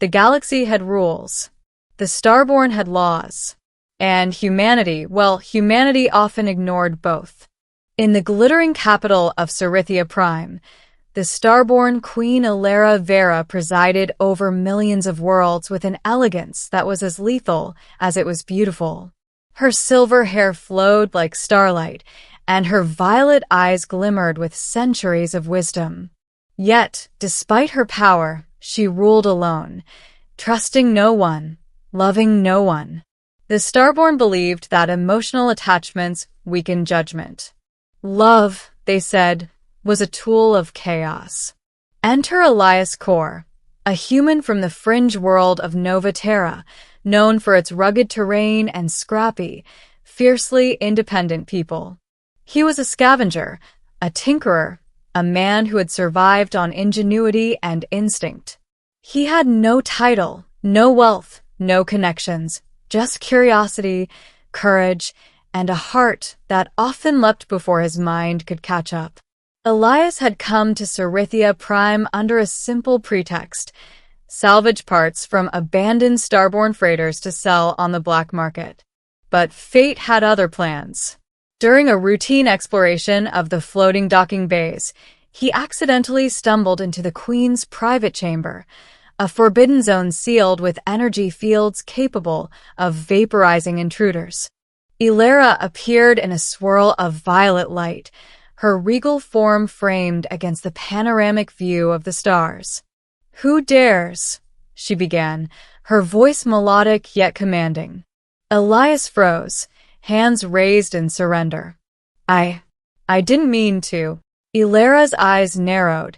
The galaxy had rules. The Starborn had laws. And humanity, well, humanity often ignored both. In the glittering capital of Cerithia Prime, the Starborn Queen Ilera Vera presided over millions of worlds with an elegance that was as lethal as it was beautiful. Her silver hair flowed like starlight, and her violet eyes glimmered with centuries of wisdom. Yet, despite her power, she ruled alone, trusting no one, loving no one. The Starborn believed that emotional attachments weakened judgment. Love, they said, was a tool of chaos. Enter Elias Kor, a human from the fringe world of Nova Terra, known for its rugged terrain and scrappy, fiercely independent people. He was a scavenger, a tinkerer, a man who had survived on ingenuity and instinct. He had no title, no wealth, no connections, just curiosity, courage, and a heart that often leapt before his mind could catch up. Elias had come to Cerithia Prime under a simple pretext: salvage parts from abandoned Starborn freighters to sell on the black market. But fate had other plans. During a routine exploration of the floating docking bays, he accidentally stumbled into the Queen's private chamber, a forbidden zone sealed with energy fields capable of vaporizing intruders. Ilera appeared in a swirl of violet light, her regal form framed against the panoramic view of the stars. "Who dares?" she began, her voice melodic yet commanding. Elias froze, hands raised in surrender. I didn't mean to." Ilera's eyes narrowed,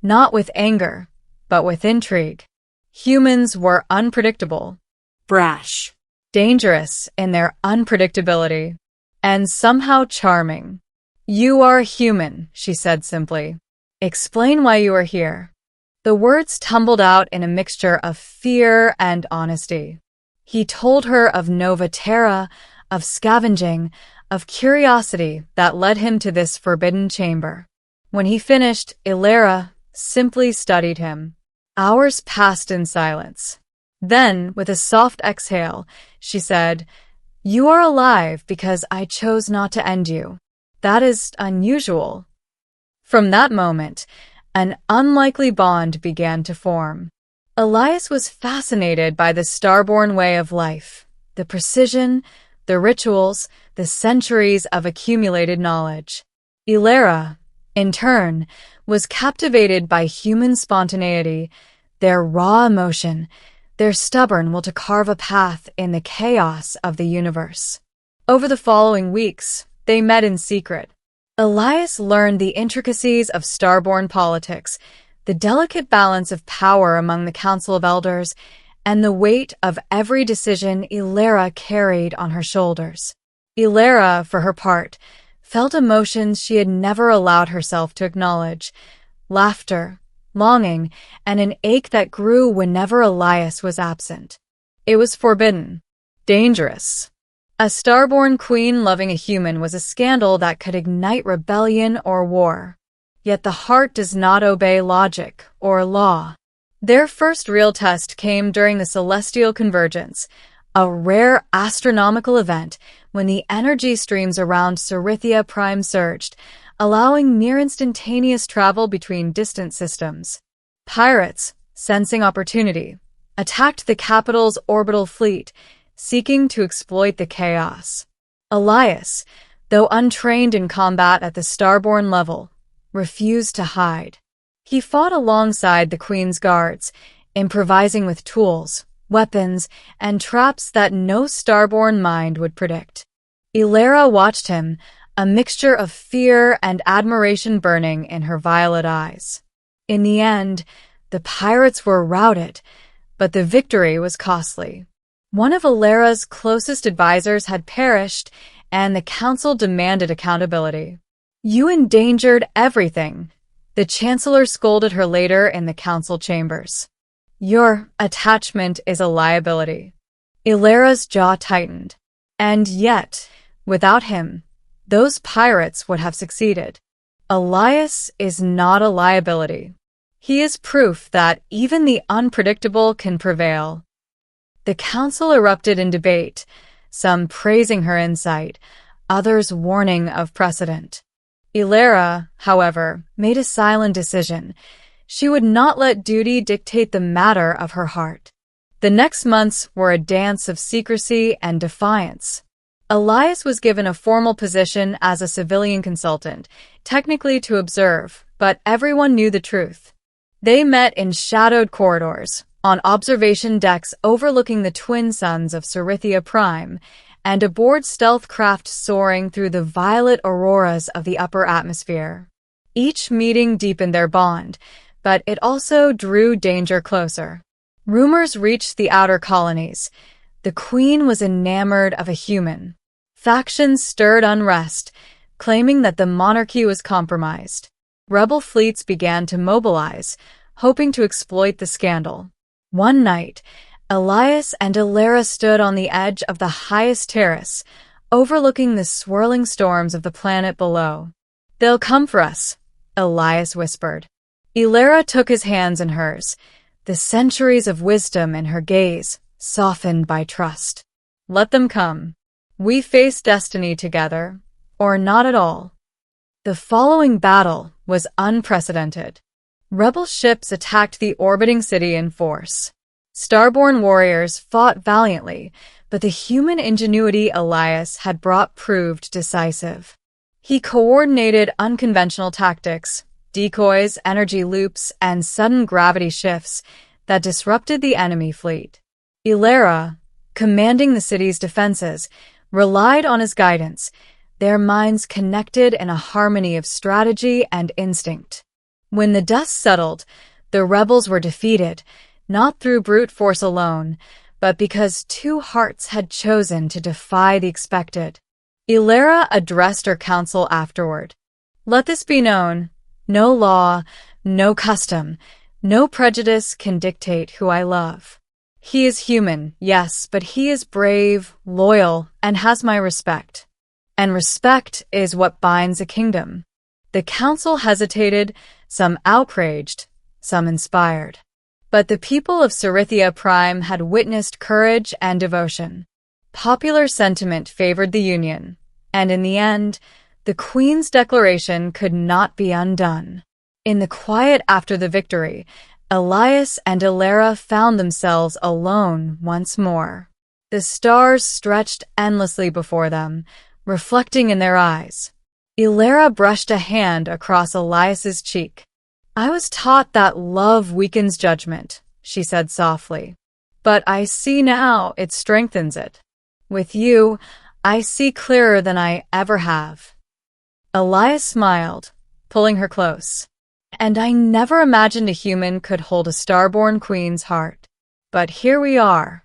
not with anger, but with intrigue. Humans were unpredictable, brash, dangerous in their unpredictability, and somehow charming. "You are human," she said simply. "Explain why you are here." The words tumbled out in a mixture of fear and honesty. He told her of Nova Terra, of scavenging, of curiosity that led him to this forbidden chamber. When he finished, Ilera simply studied him. Hours passed in silence. Then, with a soft exhale, she said, "You are alive because I chose not to end you. That is unusual." From that moment, an unlikely bond began to form. Elias was fascinated by the Starborn way of life, the precision, the rituals, the centuries of accumulated knowledge. Ilera, in turn, was captivated by human spontaneity, their raw emotion, their stubborn will to carve a path in the chaos of the universe. Over the following weeks, they met in secret. Elias learned the intricacies of Starborn politics, the delicate balance of power among the Council of Elders, and the weight of every decision Ilera carried on her shoulders. Ilera, for her part, felt emotions she had never allowed herself to acknowledge: laughter, longing, and an ache that grew whenever Elias was absent. It was forbidden, dangerous. A Starborn queen loving a human was a scandal that could ignite rebellion or war. Yet the heart does not obey logic or law. Their first real test came during the Celestial Convergence, a rare astronomical event when the energy streams around Cerithia Prime surged, allowing near-instantaneous travel between distant systems. Pirates, sensing opportunity, attacked the capital's orbital fleet, seeking to exploit the chaos. Elias, though untrained in combat at the Starborn level, refused to hide. He fought alongside the Queen's guards, improvising with tools, weapons, and traps that no Starborn mind would predict. Ilera watched him, a mixture of fear and admiration burning in her violet eyes. In the end, the pirates were routed, but the victory was costly. One of Ilera's closest advisors had perished, and the council demanded accountability. "You endangered everything," the chancellor scolded her later in the council chambers. "Your attachment is a liability." Ilera's jaw tightened. And yet, without him, those pirates would have succeeded. Elias is not a liability. He is proof that even the unpredictable can prevail." The council erupted in debate, some praising her insight, others warning of precedent. Ilera, however, made a silent decision. She would not let duty dictate the matter of her heart. The next months were a dance of secrecy and defiance. Elias was given a formal position as a civilian consultant, technically to observe, but everyone knew the truth. They met in shadowed corridors, on observation decks overlooking the twin suns of Cerithia Prime, and aboard stealth craft soaring through the violet auroras of the upper atmosphere. Each meeting deepened their bond, but it also drew danger closer. Rumors reached the outer colonies. The Queen was enamored of a human. Factions stirred unrest, claiming that the monarchy was compromised. Rebel fleets began to mobilize, hoping to exploit the scandal. One night, Elias and Ilera stood on the edge of the highest terrace, overlooking the swirling storms of the planet below. "They'll come for us," Elias whispered. Ilera took his hands in hers, the centuries of wisdom in her gaze, softened by trust. "Let them come. We face destiny together, or not at all." The following battle was unprecedented. Rebel ships attacked the orbiting city in force. Starborn warriors fought valiantly, but the human ingenuity Elias had brought proved decisive. He coordinated unconventional tactics, decoys, energy loops, and sudden gravity shifts that disrupted the enemy fleet. Ilera, commanding the city's defenses, relied on his guidance, their minds connected in a harmony of strategy and instinct. When the dust settled, the rebels were defeated, not through brute force alone, but because two hearts had chosen to defy the expected. Ilera addressed her council afterward. "Let this be known. No law, no custom, no prejudice can dictate who I love. He is human, yes, but he is brave, loyal, and has my respect. And respect is what binds a kingdom." The council hesitated, some outraged, some inspired. But the people of Cerithia Prime had witnessed courage and devotion. Popular sentiment favored the union, and in the end, the Queen's declaration could not be undone. In the quiet after the victory, Elias and Ilera found themselves alone once more. The stars stretched endlessly before them, reflecting in their eyes. Ilera brushed a hand across Elias's cheek. "I was taught that love weakens judgment," she said softly. "But I see now it strengthens it. With you, I see clearer than I ever have." Elias smiled, pulling her close. "And I never imagined a human could hold a Starborn Queen's heart. But here we are."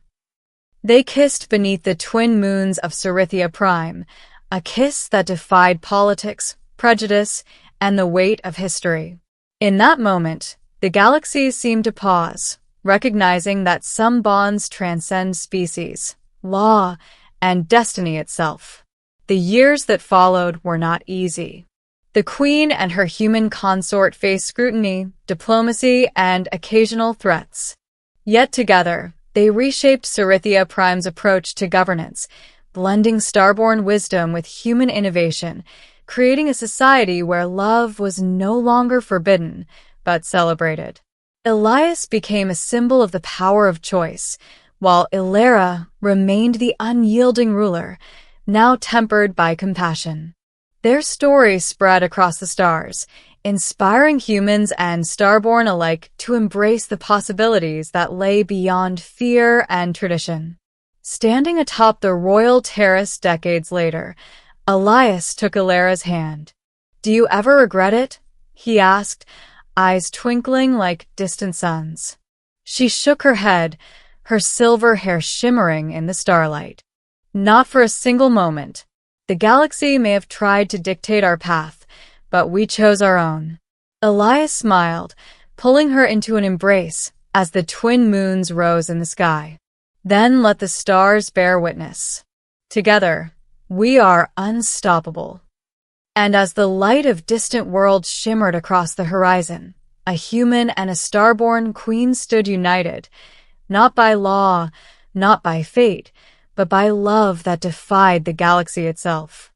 They kissed beneath the twin moons of Cerithia Prime, a kiss that defied politics, prejudice, and the weight of history. In that moment, the galaxies seemed to pause, recognizing that some bonds transcend species, law, and destiny itself. The years that followed were not easy. The Queen and her human consort faced scrutiny, diplomacy, and occasional threats. Yet together, they reshaped Cerithia Prime's approach to governance, blending Starborn wisdom with human innovation, creating a society where love was no longer forbidden, but celebrated. Elias became a symbol of the power of choice, while Ilera remained the unyielding ruler, now tempered by compassion. Their story spread across the stars, inspiring humans and Starborn alike to embrace the possibilities that lay beyond fear and tradition. Standing atop the royal terrace decades later, Elias took Ilera's hand. "Do you ever regret it?" he asked, eyes twinkling like distant suns. She shook her head, her silver hair shimmering in the starlight. "Not for a single moment. The galaxy may have tried to dictate our path, but we chose our own." Elias smiled, pulling her into an embrace as the twin moons rose in the sky. "Then let the stars bear witness. Together, we are unstoppable." And as the light of distant worlds shimmered across the horizon, A human and a Starborn Queen stood united, not by law, not by fate, but by love that defied the galaxy itself.